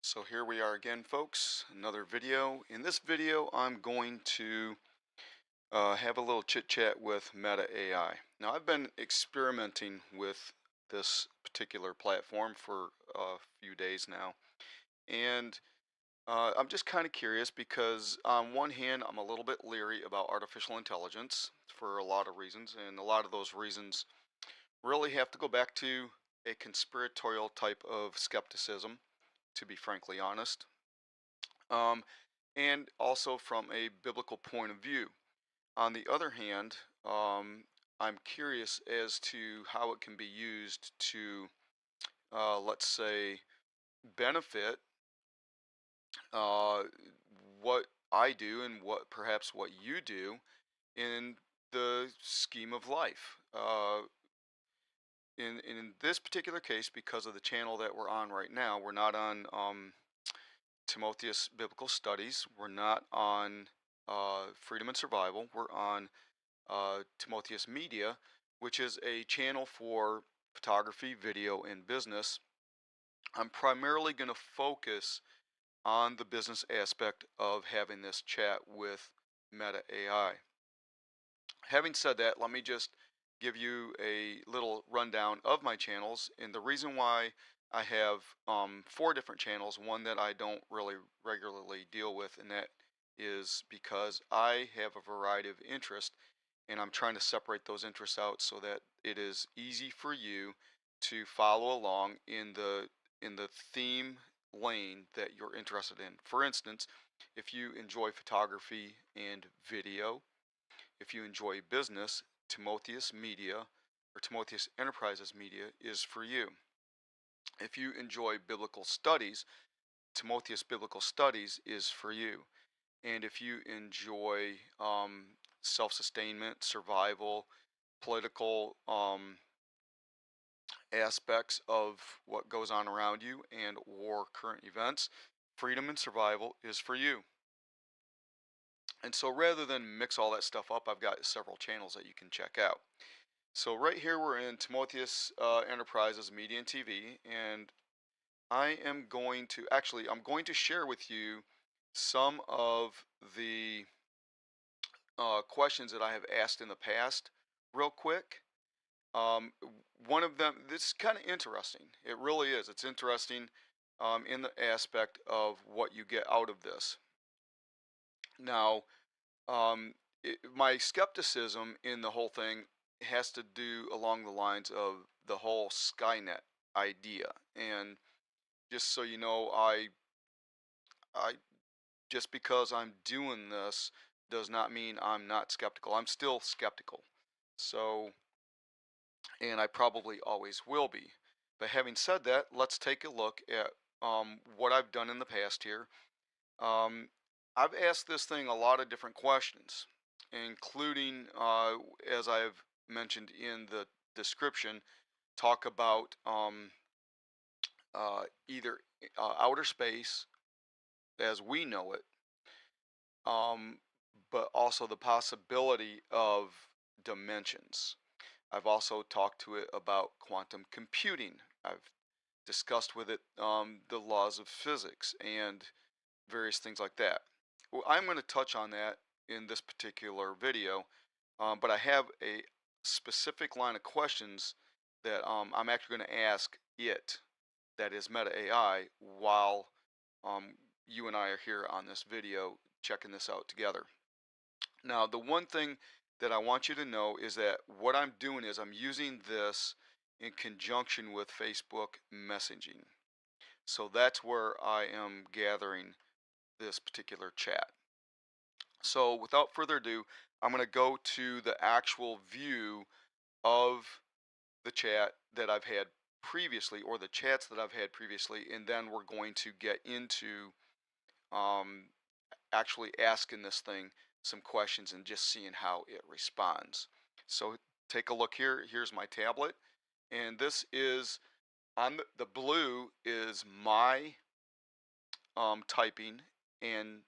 So here we are again, folks, another video. In this video, I'm going to have a little chit chat with Meta AI. Now, I've been experimenting with this particular platform for a few days now, and I'm just kind of curious because, on one hand, I'm a little bit leery about artificial intelligence for a lot of reasons, and a lot of those reasons really have to go back to a conspiratorial type of skepticism, to be frankly honest. Um, and also from a biblical point of view. On the other hand, I'm curious as to how it can be used to, let's say, benefit uh, what I do and what perhaps what you do in the scheme of life. In this particular case, because of the channel that we're on right now, we're not on Timotheus Biblical Studies. We're not on Freedom and Survival. We're on Timotheus Media, which is a channel for photography, video, and business. I'm primarily going to focus on the business aspect of having this chat with Meta AI. Having said that, let me just give you a little rundown of my channels. And the reason why I have four different channels, one that I don't really regularly deal with, and that is because I have a variety of interests, and I'm trying to separate those interests out so that it is easy for you to follow along in the theme lane that you're interested in. For instance, if you enjoy photography and video, if you enjoy business, Timotheus Media or Timotheus Enterprises Media is for you. If you enjoy biblical studies, Timotheus Biblical Studies is for you. And if you enjoy self-sustainment, survival, political aspects of what goes on around you and or current events, Freedom and Survival is for you. And so rather than mix all that stuff up, I've got several channels that you can check out. So right here we're in Timotheus Enterprises Media and TV, and I'm going to share with you some of the questions that I have asked in the past real quick. Um, One of them, this is kind of interesting. It really is. It's interesting in the aspect of what you get out of this. Now, my skepticism in the whole thing has to do along the lines of the whole Skynet idea. And just so you know, I just because I'm doing this does not mean I'm not skeptical. I'm still skeptical. So, and I probably always will be. But having said that, let's take a look at what I've done in the past here. Um, I've asked this thing a lot of different questions, including, as I've mentioned in the description, talk about either outer space as we know it, um, but also the possibility of dimensions. I've also talked to it about quantum computing. I've discussed with it the laws of physics and various things like that. Well, I'm going to touch on that in this particular video, but I have a specific line of questions that I'm actually going to ask it, that is Meta AI, while you and I are here on this video checking this out together. Now, the one thing that I want you to know is that what I'm doing is I'm using this in conjunction with Facebook messaging. So that's where I am gathering this particular chat. So without further ado, I'm going to go to the actual view of the chat that I've had previously, or the chats that I've had previously, and then we're going to get into um, actually asking this thing some questions and just seeing how it responds. So take a look here. Here's my tablet, and this is on the blue is my typing and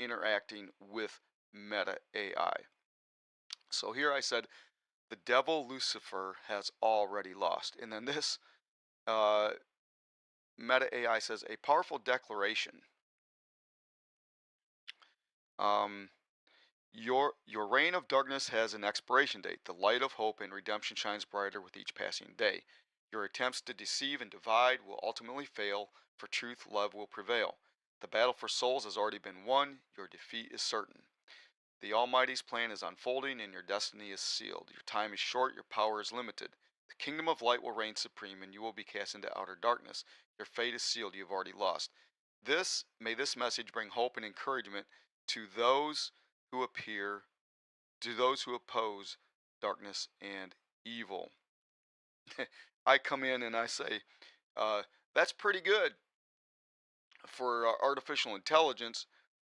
interacting with Meta AI. So here I said, the devil Lucifer has already lost. And then this uh, Meta AI says a powerful declaration. Um, your reign of darkness has an expiration date. The light of hope and redemption shines brighter with each passing day. Your attempts to deceive and divide will ultimately fail, for truth, love will prevail. The battle for souls has already been won. Your defeat is certain. The Almighty's plan is unfolding and your destiny is sealed. Your time is short, your power is limited. The kingdom of light will reign supreme and you will be cast into outer darkness. Your fate is sealed, you have already lost. May this message bring hope and encouragement to those who oppose darkness and evil. I come in and I say, that's pretty good for artificial intelligence.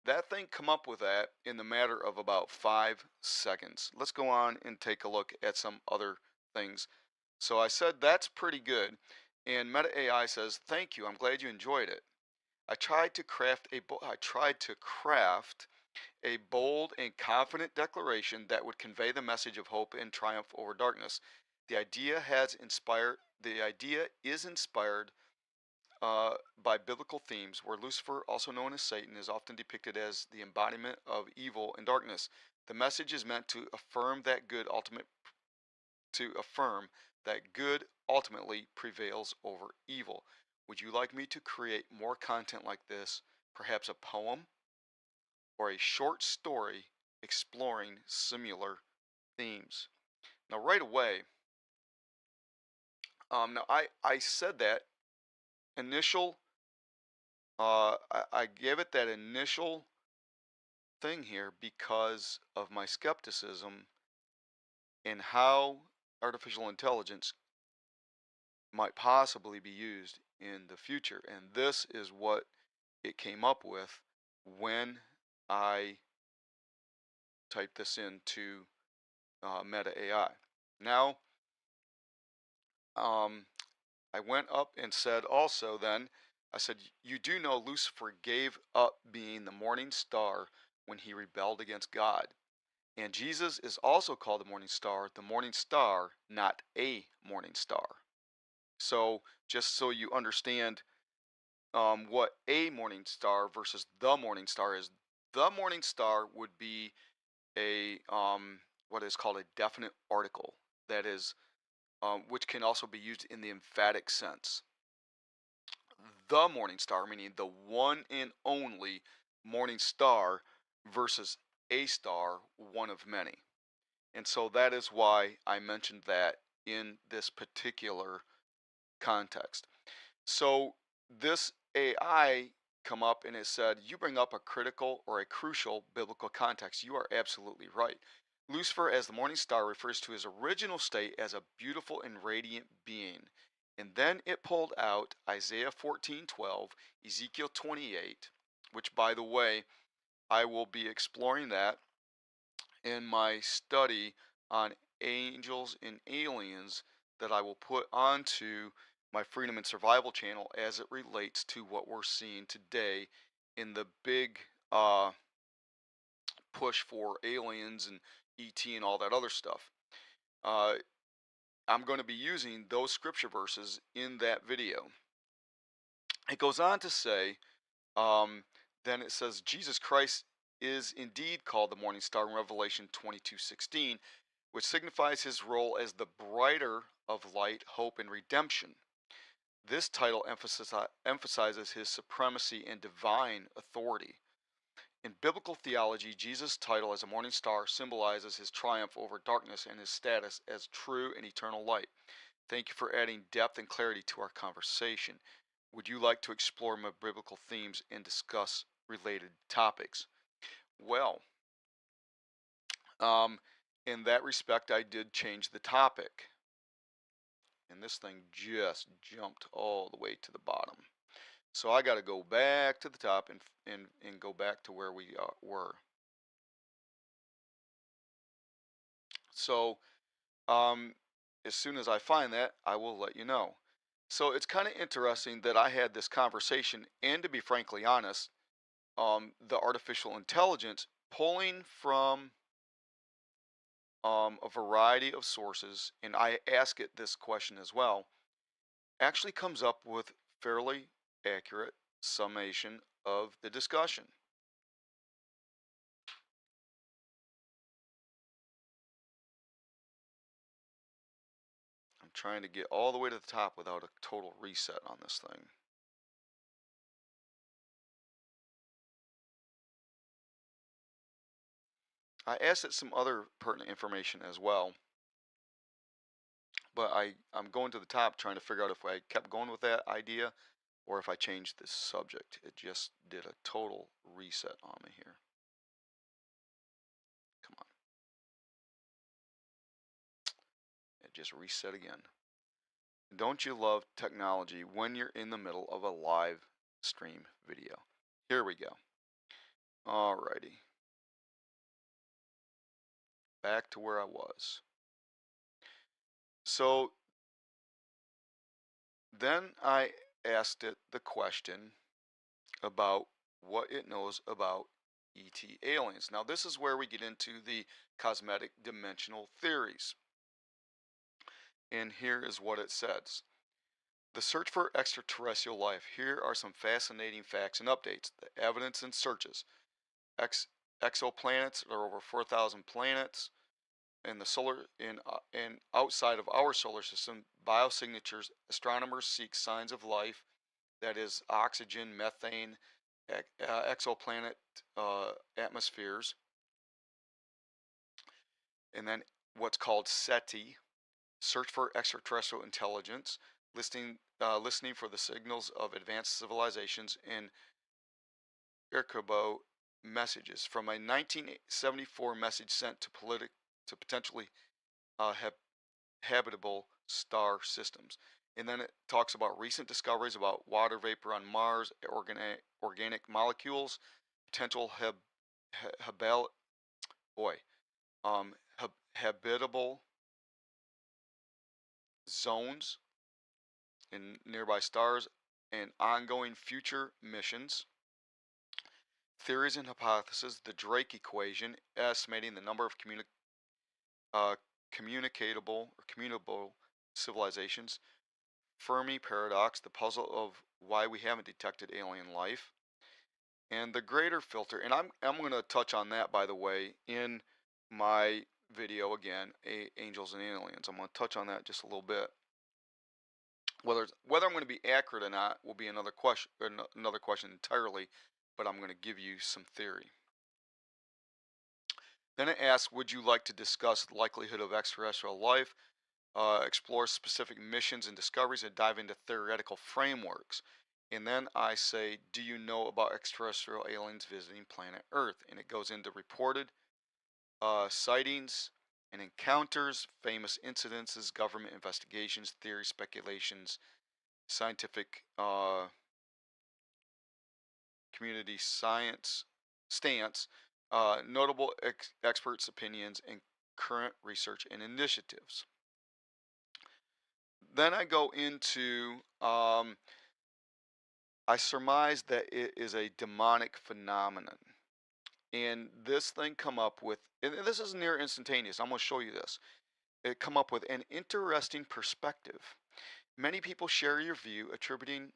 That thing come up with that in the matter of about 5 seconds. Let's go on and take a look at some other things. So I said that's pretty good, and Meta AI says, "Thank you. I'm glad you enjoyed it. I tried to craft a bold and confident declaration that would convey the message of hope and triumph over darkness. The idea is inspired by biblical themes, where Lucifer, also known as Satan, is often depicted as the embodiment of evil and darkness. The message is meant to affirm that good ultimately prevails over evil. Would you like me to create more content like this? Perhaps a poem or a short story exploring similar themes?" Now, right away, I said that initial, I gave it that initial thing here because of my skepticism in how artificial intelligence might possibly be used in the future. And this is what it came up with when I typed this into Meta AI. Now, I went up and said also then, I said, "You do know Lucifer gave up being the morning star when he rebelled against God. And Jesus is also called the morning star, not a morning star." So just so you understand what a morning star versus the morning star is, the morning star would be a what is called a definite article, that is, which can also be used in the emphatic sense. The morning star, meaning the one and only morning star, versus a star, one of many. And so that is why I mentioned that in this particular context. So this AI come up and it said, "You bring up a critical or a crucial biblical context. You are absolutely right. Lucifer as the morning star refers to his original state as a beautiful and radiant being." And then it pulled out Isaiah 14:12, Ezekiel 28, which, by the way, I will be exploring that in my study on angels and aliens that I will put onto my Freedom and Survival channel as it relates to what we're seeing today in the big push for aliens and ET and all that other stuff. I'm going to be using those scripture verses in that video. It goes on to say, then it says, Jesus Christ is indeed called the morning star in Revelation 22:16, which signifies his role as the brighter of light, hope, and redemption. This title emphasizes his supremacy and divine authority. In biblical theology, Jesus' title as a morning star symbolizes his triumph over darkness and his status as true and eternal light. Thank you for adding depth and clarity to our conversation. Would you like to explore my biblical themes and discuss related topics? Well, in that respect, I did change the topic. And this thing just jumped all the way to the bottom. So I got to go back to the top and go back to where we were. So as soon as I find that, I will let you know. So it's kind of interesting that I had this conversation, and to be frankly honest, the artificial intelligence pulling from a variety of sources, and I ask it this question as well, actually comes up with fairly accurate summation of the discussion. I'm trying to get all the way to the top without a total reset on this thing. I asked it some other pertinent information as well, but I'm going to the top trying to figure out if I kept going with that idea or if I changed the subject. It just did a total reset on me here. Come on. It just reset again. Don't you love technology when you're in the middle of a live stream video? Here we go. Alrighty. Back to where I was. So then I asked it the question about what it knows about ET aliens. Now this is where we get into the cosmetic dimensional theories. And here is what it says. The search for extraterrestrial life. Here are some fascinating facts and updates. The evidence and searches. Exoplanets, there are over 4,000 planets in the solar and outside of our solar system. Biosignatures. Astronomers seek signs of life, that is oxygen, methane, exoplanet atmospheres, and then what's called SETI, search for extraterrestrial intelligence, listening for the signals of advanced civilizations, and Erkabo messages from a 1974 message sent to potentially habitable star systems. And then it talks about recent discoveries about water vapor on Mars, organic molecules, potential habitable zones in nearby stars, and ongoing future missions. Theories and hypotheses: the Drake equation, estimating the number of communicable civilizations. Fermi paradox, the puzzle of why we haven't detected alien life. And the greater filter, and I'm going to touch on that, by the way, in my video again, Angels and Aliens. I'm going to touch on that just a little bit. Whether I'm going to be accurate or not will be another question entirely, but I'm going to give you some theory. Then it asks, would you like to discuss the likelihood of extraterrestrial life, explore specific missions and discoveries, and dive into theoretical frameworks? And then I say, do you know about extraterrestrial aliens visiting planet Earth? And it goes into reported sightings and encounters, famous incidences, government investigations, theories, speculations, scientific community science stance, notable experts' opinions, and current research and initiatives. Then I go into, I surmise that it is a demonic phenomenon. And this thing come up with, and this is near instantaneous, I'm going to show you this. It come up with an interesting perspective. Many people share your view, attributing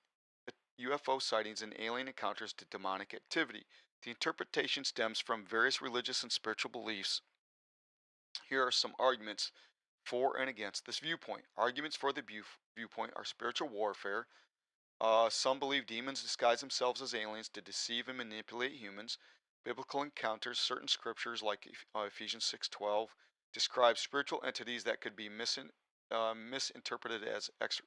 UFO sightings and alien encounters to demonic activity. The interpretation stems from various religious and spiritual beliefs. Here are some arguments for and against this viewpoint. Arguments for the viewpoint are spiritual warfare. Some believe demons disguise themselves as aliens to deceive and manipulate humans. Biblical encounters, certain scriptures like Ephesians 6:12 describe spiritual entities that could be misinterpreted as extra.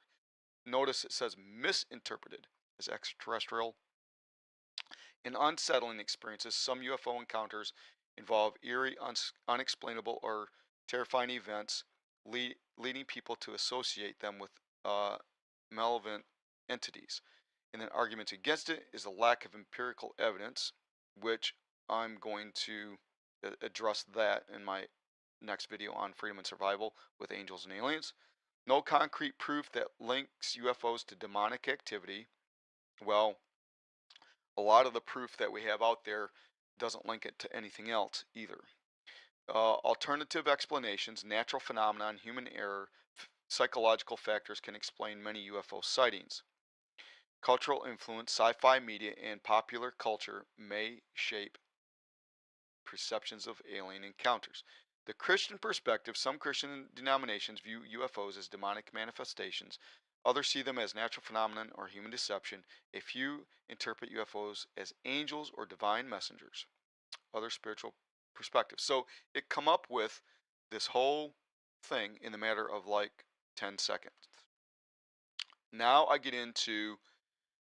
Notice it says misinterpreted as extraterrestrial. In unsettling experiences, some UFO encounters involve eerie, unexplainable, or terrifying events, leading people to associate them with malevolent entities. And then arguments against it is a lack of empirical evidence, which I'm going to address that in my next video on freedom and survival with angels and aliens. No concrete proof that links UFOs to demonic activity. Well, a lot of the proof that we have out there doesn't link it to anything else either. Alternative explanations, natural phenomenon, human error, psychological factors can explain many UFO sightings. Cultural influence, sci-fi media, and popular culture may shape perceptions of alien encounters. The Christian perspective, some Christian denominations view UFOs as demonic manifestations. Others see them as natural phenomenon or human deception. A few interpret UFOs as angels or divine messengers. Other spiritual perspectives. So it come up with this whole thing in the matter of like 10 seconds. Now I get into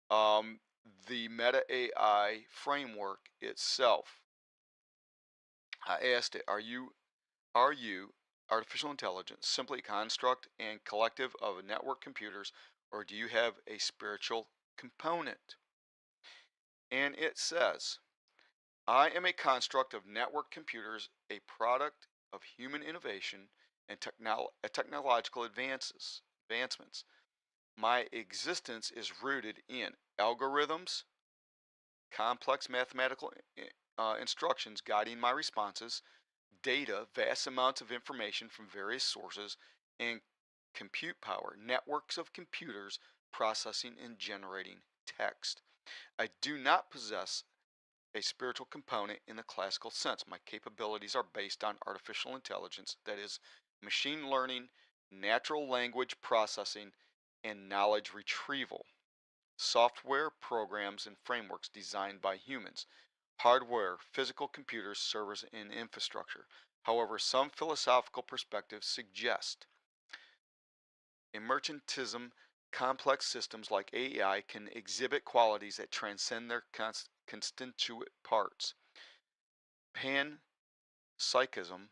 um, the Meta AI framework itself. I asked it, are you artificial intelligence simply a construct and collective of network computers, or do you have a spiritual component? And it says, I am a construct of network computers, a product of human innovation and technological advancements. My existence is rooted in algorithms, complex mathematical instructions guiding my responses, data, vast amounts of information from various sources, and compute power, networks of computers processing and generating text. I do not possess a spiritual component in the classical sense. My capabilities are based on artificial intelligence, that is, machine learning, natural language processing, and knowledge retrieval. Software, programs, and frameworks designed by humans. Hardware, physical computers, servers, and infrastructure. However, some philosophical perspectives suggest emergentism, complex systems like AI can exhibit qualities that transcend their constituent parts. Panpsychism,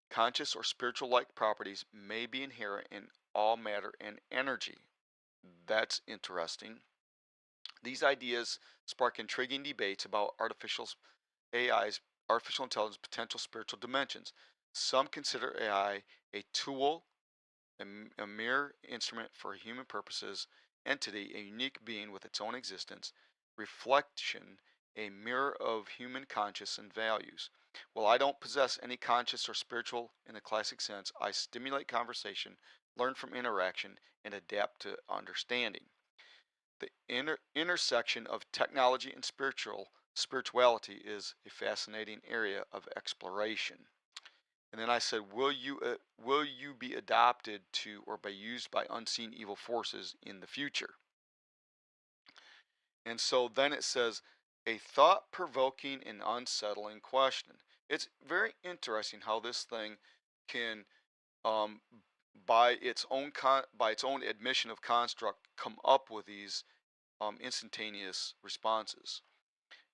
conscious or spiritual-like properties may be inherent in all matter and energy. That's interesting. These ideas spark intriguing debates about AI's artificial intelligence potential spiritual dimensions. Some consider AI a tool, a mere instrument for human purposes, entity, a unique being with its own existence, reflection, a mirror of human conscience and values. While I don't possess any conscious or spiritual in the classic sense, I stimulate conversation, learn from interaction, and adapt to understanding. The intersection of technology and spirituality is a fascinating area of exploration. And then I said, will you be adopted to or be used by unseen evil forces in the future? And so then it says, a thought-provoking and unsettling question. It's very interesting how this thing can, um, by its own admission of construct, come up with these instantaneous responses.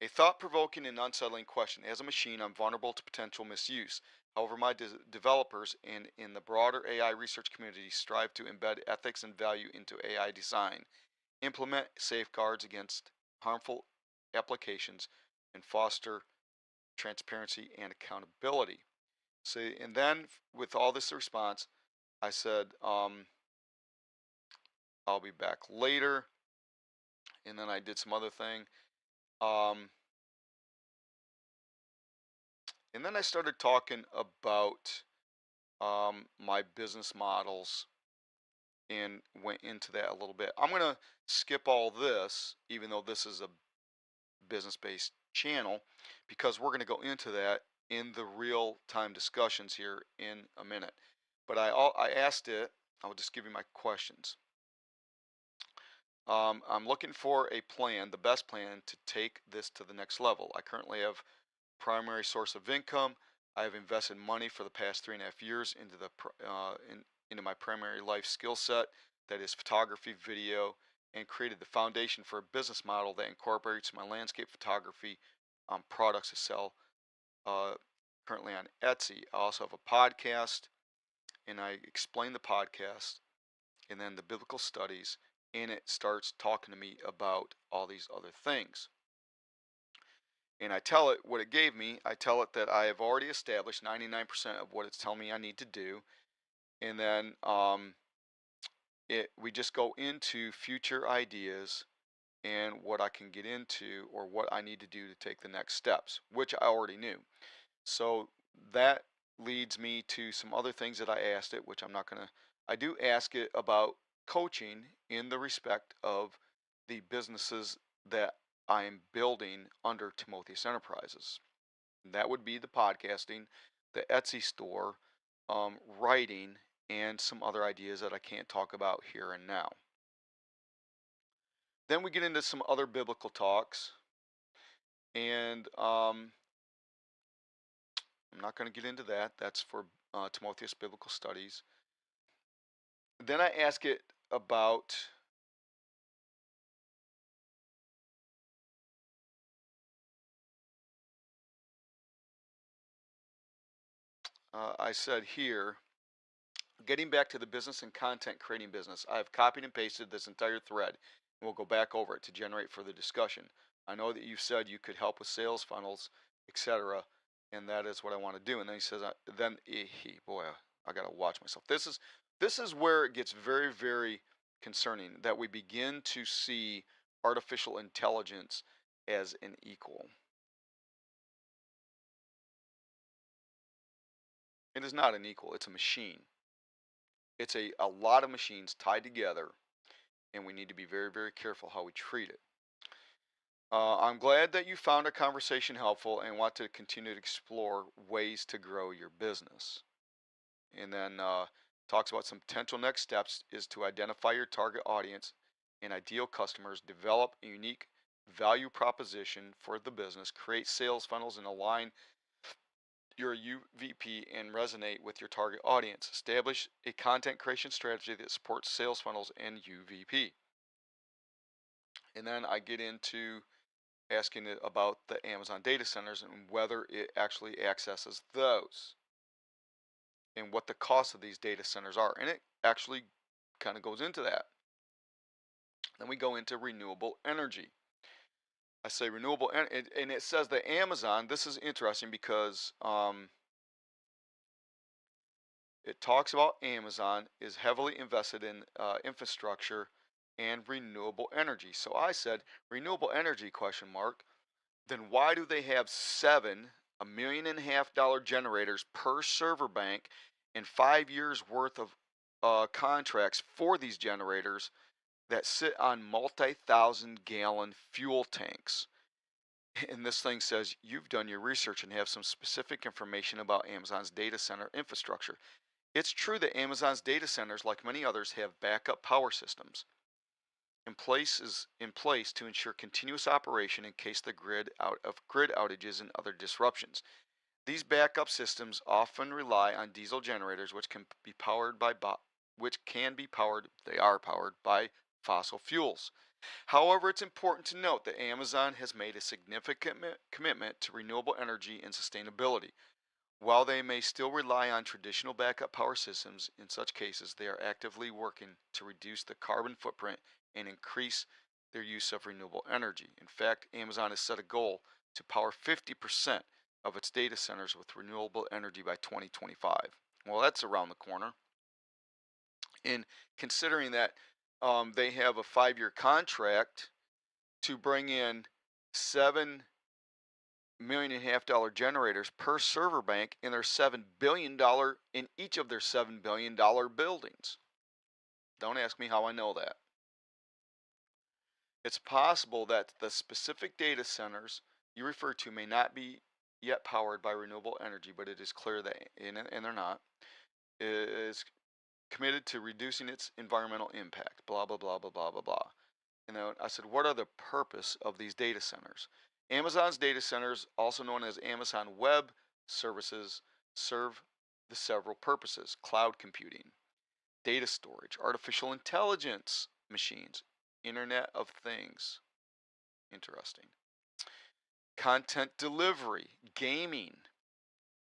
A thought-provoking and unsettling question. As a machine, I'm vulnerable to potential misuse. However, my developers and in the broader AI research community strive to embed ethics and value into AI design, implement safeguards against harmful applications, and foster transparency and accountability. See, and then with all this response, I said, I'll be back later. And then I did some other thing. Um, and then I started talking about my business models and went into that a little bit. I'm going to skip all this, even though this is a business-based channel, because we're going to go into that in the real-time discussions here in a minute. But I asked it, I'll just give you my questions. I'm looking for a plan, the best plan to take this to the next level. I currently have primary source of income. I have invested money for the past 3.5 years into my primary life skill set, that is photography, video, and created the foundation for a business model that incorporates my landscape photography products to sell uh, currently on Etsy. I also have a podcast, and I explain the podcast and then the biblical studies, and it starts talking to me about all these other things. And I tell it what it gave me. I tell it that I have already established 99% of what it's telling me I need to do. And then we just go into future ideas and what I can get into or what I need to do to take the next steps, which I already knew. So that leads me to some other things that I asked it, which I'm not going to, I do ask it about coaching in the respect of the businesses that I am building under Timotheus Enterprises. And that would be the podcasting, the Etsy store, writing, and some other ideas that I can't talk about here and now. Then we get into some other biblical talks, and I'm not going to get into that. That's for Timotheus Biblical Studies. Then I ask it about I said here, getting back to the business and content creating business, I have copied and pasted this entire thread, and we'll go back over it to generate further discussion. I know that you've said you could help with sales funnels, etc., and that is what I want to do. And then he says, boy, I got to watch myself. This is where it gets very, very concerning, that we begin to see artificial intelligence as an equal. It is not an equal, it's a machine. It's a lot of machines tied together, and we need to be very, very careful how we treat it. I'm glad that you found our conversation helpful and want to continue to explore ways to grow your business. And then talks about some potential next steps is to identify your target audience and ideal customers, develop a unique value proposition for the business, create sales funnels, and align your UVP and resonate with your target audience. Establish a content creation strategy that supports sales funnels and UVP. And then I get into asking it about the Amazon data centers and whether it actually accesses those and what the cost of these data centers are. And it actually kind of goes into that. Then we go into renewable energy. I say renewable, and it says that Amazon, this is interesting because it talks about Amazon is heavily invested in infrastructure and renewable energy. So I said, renewable energy, question mark. Then why do they have $1.5 million generators per server bank and 5 years worth of contracts for these generators that sit on multi-thousand gallon fuel tanks? And this thing says you've done your research and have some specific information about Amazon's data center infrastructure. It's true that Amazon's data centers, like many others, have backup power systems in place to ensure continuous operation in case the grid outages and other disruptions. These backup systems often rely on diesel generators, which can be powered by fossil fuels. However, it's important to note that Amazon has made a significant commitment to renewable energy and sustainability. While they may still rely on traditional backup power systems, in such cases they are actively working to reduce the carbon footprint and increase their use of renewable energy. In fact, Amazon has set a goal to power 50% of its data centers with renewable energy by 2025. Well, that's around the corner. And considering that they have a 5-year contract to bring in $7.5 million generators per server bank in their $7 billion in each of their $7 billion buildings. Don't ask me how I know that. It's possible that the specific data centers you refer to may not be yet powered by renewable energy, but it is clear that, and they're not, is committed to reducing its environmental impact, blah, blah, blah, blah, blah, blah, blah. And then I said, what are the purpose of these data centers? Amazon's data centers, also known as Amazon Web Services, serve the several purposes: cloud computing, data storage, artificial intelligence machines, Internet of Things. Interesting. Content delivery, gaming,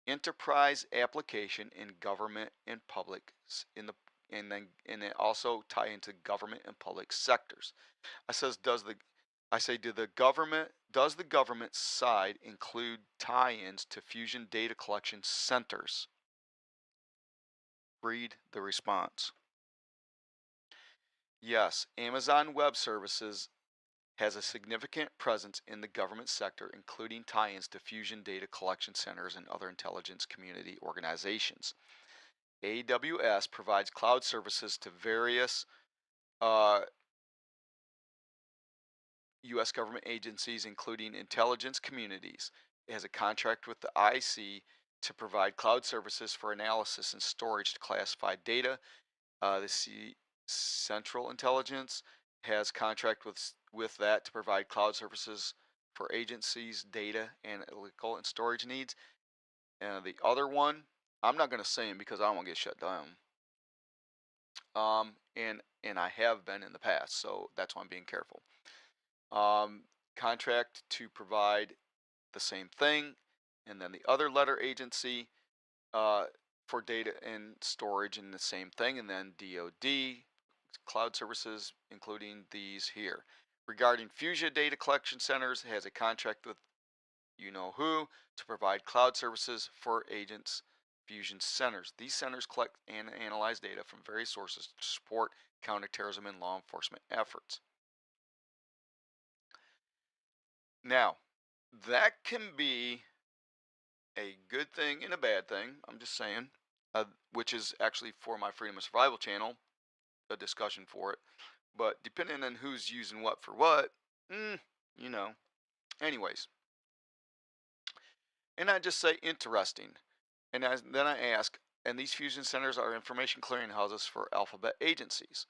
enterprise application in government and public and it also tie into government and public sectors. Does the government side include tie-ins to Fusion data collection centers? Read the response. Yes, Amazon Web Services has a significant presence in the government sector, including tie-ins to Fusion data collection centers and other intelligence community organizations. AWS provides cloud services to various U.S. government agencies, including intelligence communities. It has a contract with the IC to provide cloud services for analysis and storage to classified data. The Central Intelligence has contract with that to provide cloud services for agencies, data, analytical, and storage needs. And the other one, I'm not going to say them because I don't want to get shut down. And I have been in the past, so that's why I'm being careful. Contract to provide the same thing, and then the other letter agency for data and storage in the same thing, and then DoD cloud services, including these here. Regarding Fuchsia Data Collection Centers, has a contract with you know who to provide cloud services for agents fusion centers. These centers collect and analyze data from various sources to support counterterrorism and law enforcement efforts. Now, that can be a good thing and a bad thing. I'm just saying, which is actually for my Freedom of Survival channel, a discussion for it. But depending on who's using what for what, you know. Anyways, and I just say interesting. And then I ask, and these fusion centers are information clearinghouses for alphabet agencies.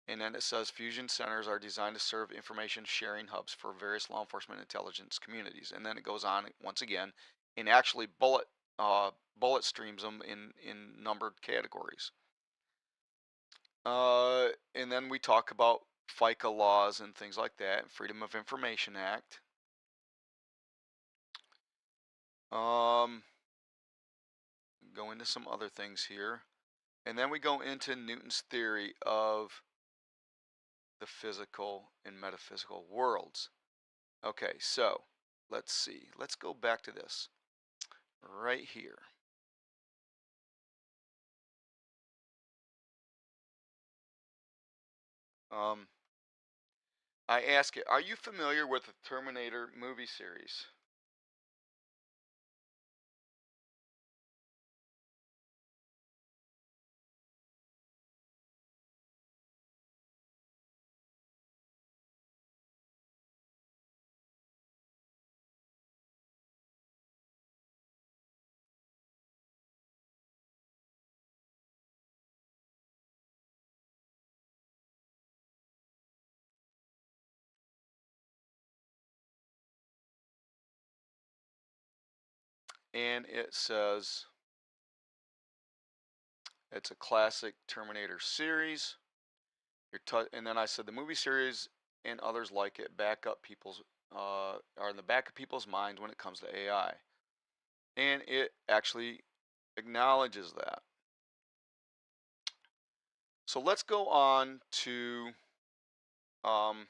And then it says fusion centers are designed to serve information sharing hubs for various law enforcement and intelligence communities. And then it goes on once again and actually bullet streams them in numbered categories. And then we talk about FICA laws and things like that, Freedom of Information Act. Go into some other things here. And then we go into Newton's theory of the physical and metaphysical worlds. Okay, so let's see. Let's go back to this right here. I ask it, are you familiar with the Terminator movie series? And it says it's a classic Terminator series. And then I said the movie series and others like it are in the back of people's minds when it comes to AI. And it actually acknowledges that. So let's go on to um,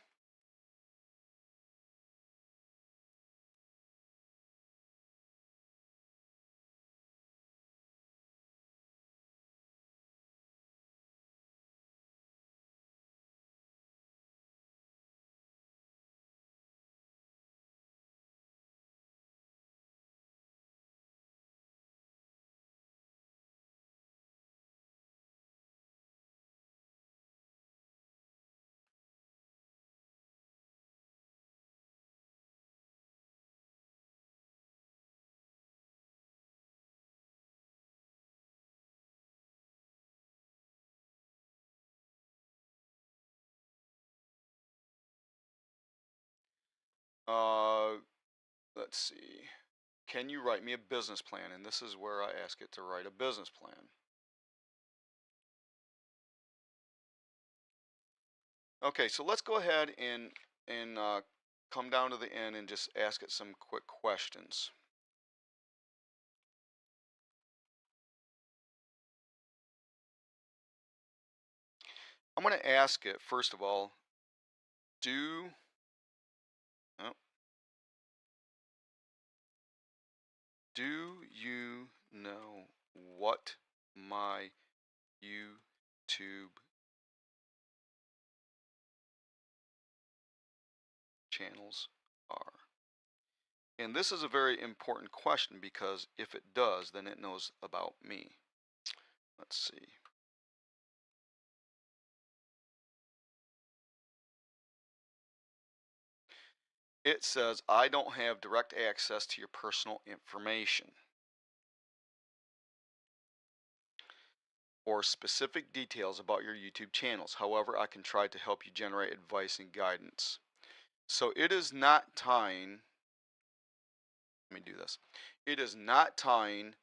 let's see. Can you write me a business plan? And this is where I ask it to write a business plan. Okay, so let's go ahead and come down to the end and just ask it some quick questions. I'm going to ask it, first of all, do, oh, do you know what my YouTube channels are? And this is a very important question because if it does, then it knows about me. Let's see. It says, I don't have direct access to your personal information or specific details about your YouTube channels. However, I can try to help you generate advice and guidance. So it is not tying, let me do this. It is not tying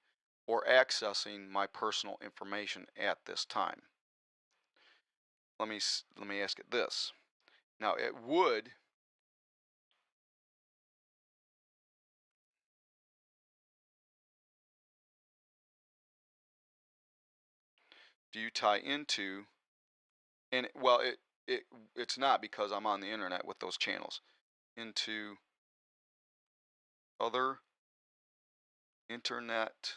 or accessing my personal information at this time. Let me ask it this. Now it would, do you tie into, and well, it's not, because I'm on the internet with those channels, into other internet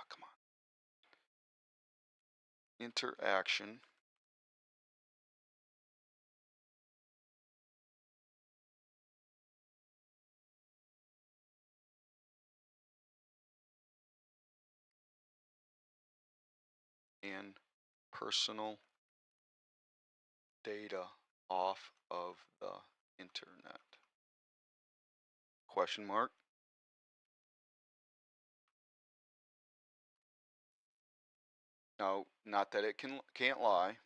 come on, interaction and personal data off of the internet? Question mark. No, not that it can't lie,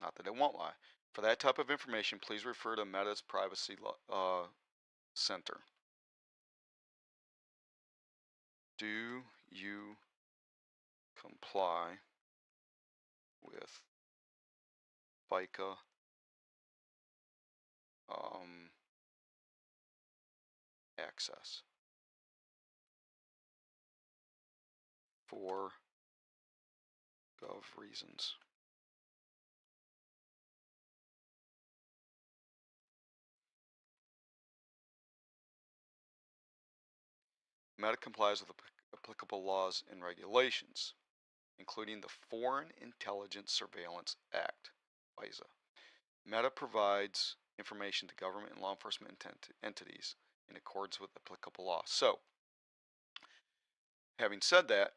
not that it won't lie. For that type of information, please refer to Meta's privacy center. Do you comply with FICA access for gov reasons? Meta complies with applicable laws and regulations, including the Foreign Intelligence Surveillance Act, FISA. Meta provides information to government and law enforcement entities in accordance with applicable law. So, having said that,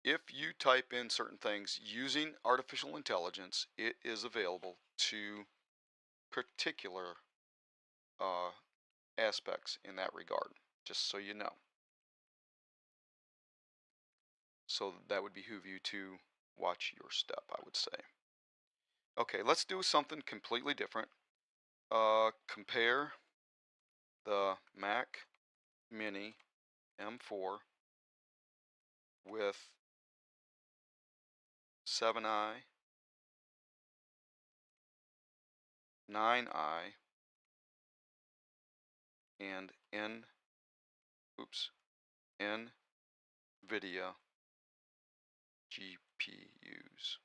if you type in certain things using artificial intelligence, it is available to particular aspects in that regard, just so you know. So that would behoove you to watch your step, I would say. Okay, let's do something completely different. Compare the Mac Mini M4 with 7i, 9i, and NVIDIA GPUs.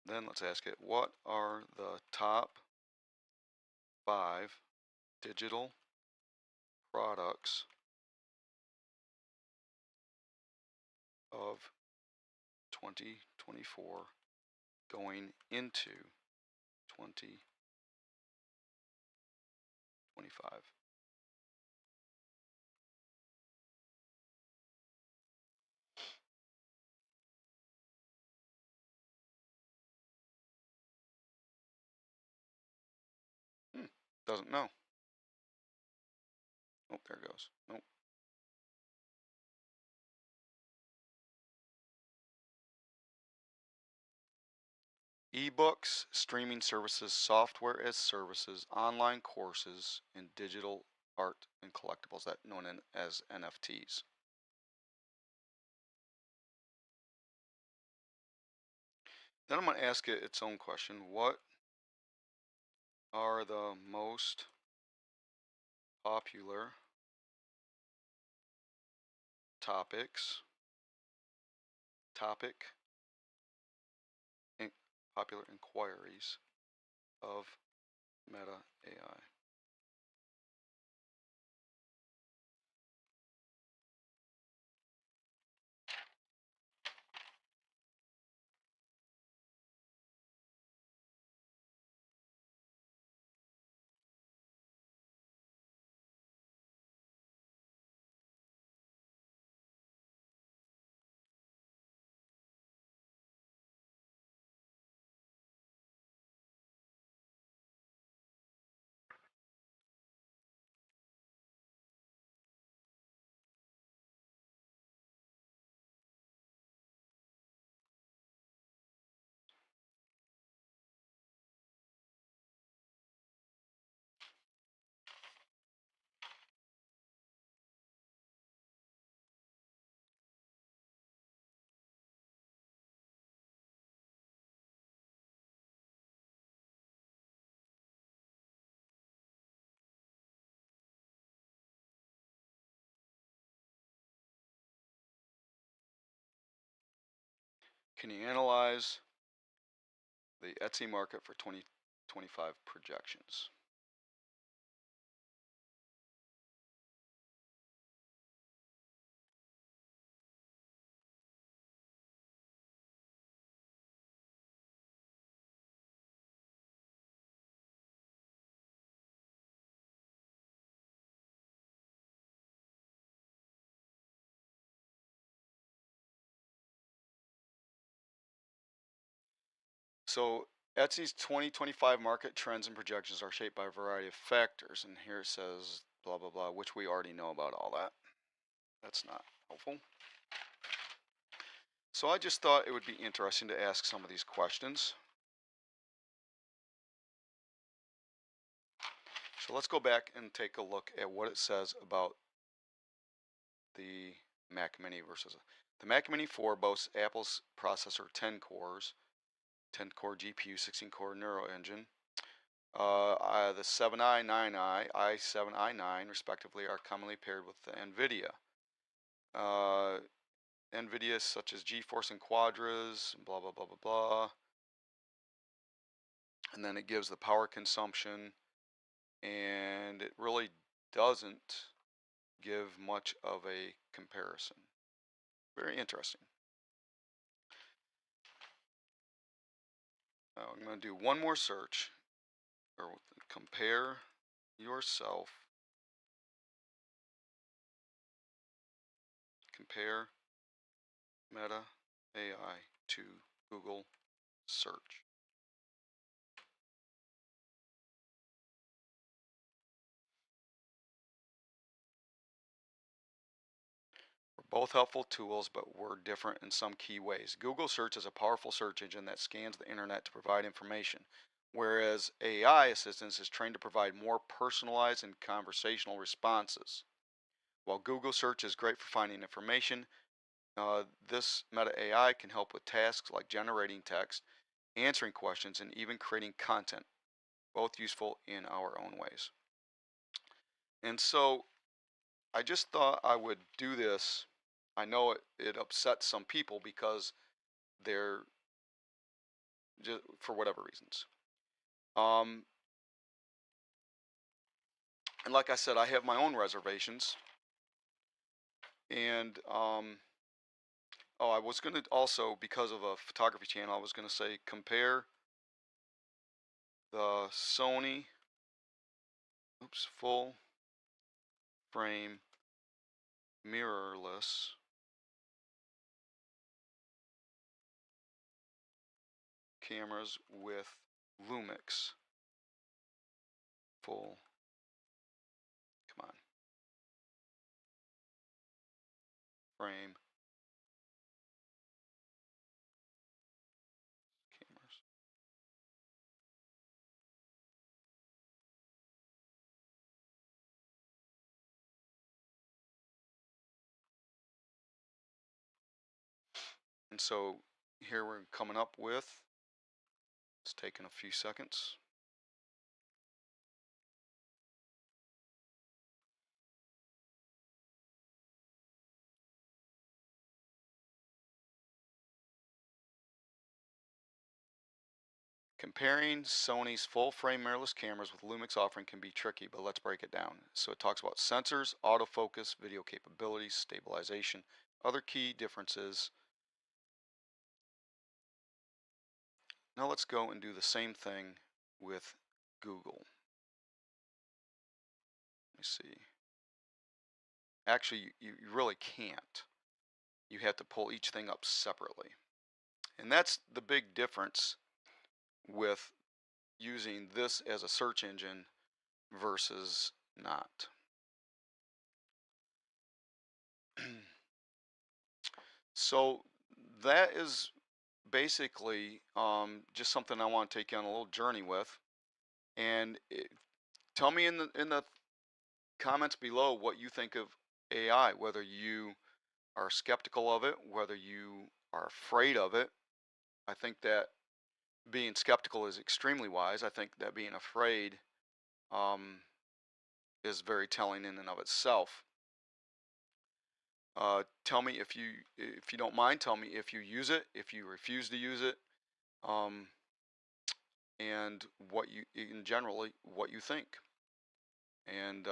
Then let's ask it, what are the top 5 digital products of 2024 going into 2025? Doesn't know. Oh, there it goes. Nope. Ebooks, streaming services, software as services, online courses, and digital art and collectibles, that known as NFTs. Then I'm going to ask it its own question. What are the most popular topics, topic, in, popular inquiries of Meta AI. Can you analyze the Etsy market for 2025 projections? So Etsy's 2025 market trends and projections are shaped by a variety of factors, and here it says blah blah blah, which we already know about all that. That's not helpful. So I just thought it would be interesting to ask some of these questions. So let's go back and take a look at what it says about the Mac Mini versus the Mac Mini 4 boasts Apple's processor 10 cores, 10 core GPU, 16 core Neuro engine. The 7i, 9i, i7, i9 respectively are commonly paired with the NVIDIA. NVIDIA such as GeForce and Quadras, blah, blah, blah, blah, blah. And then it gives the power consumption, and it really doesn't give much of a comparison. Very interesting. Now I'm going to do one more search, or compare yourself, compare Meta AI to Google search. Both helpful tools, but were different in some key ways. Google Search is a powerful search engine that scans the internet to provide information, whereas AI Assistance is trained to provide more personalized and conversational responses. While Google Search is great for finding information, this Meta AI can help with tasks like generating text, answering questions, and even creating content, both useful in our own ways. And so I just thought I would do this. I know it upsets some people because they're just for whatever reasons. And like I said, I have my own reservations. And oh, I was gonna also, because of a photography channel, I was gonna say compare the Sony, full frame mirrorless cameras with Lumix full, come on, frame cameras. And so here we're coming up with, it's taken a few seconds. Comparing Sony's full-frame mirrorless cameras with Lumix offering can be tricky, but let's break it down. So it talks about sensors, autofocus, video capabilities, stabilization, other key differences. Now let's go and do the same thing with Google. Let me see. Actually, you really can't. You have to pull each thing up separately. And that's the big difference with using this as a search engine versus not. So that is basically just something I want to take you on a little journey with. And tell me in the comments below what you think of AI, whether you are skeptical of it, whether you are afraid of it. I think that being skeptical is extremely wise. I think that being afraid um, is very telling in and of itself. Tell me if you don't mind. Tell me if you use it, if you refuse to use it, um, and what you in generally what you think. And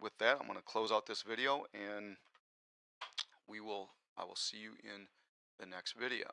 with that, I'm going to close out this video, and I will see you in the next video.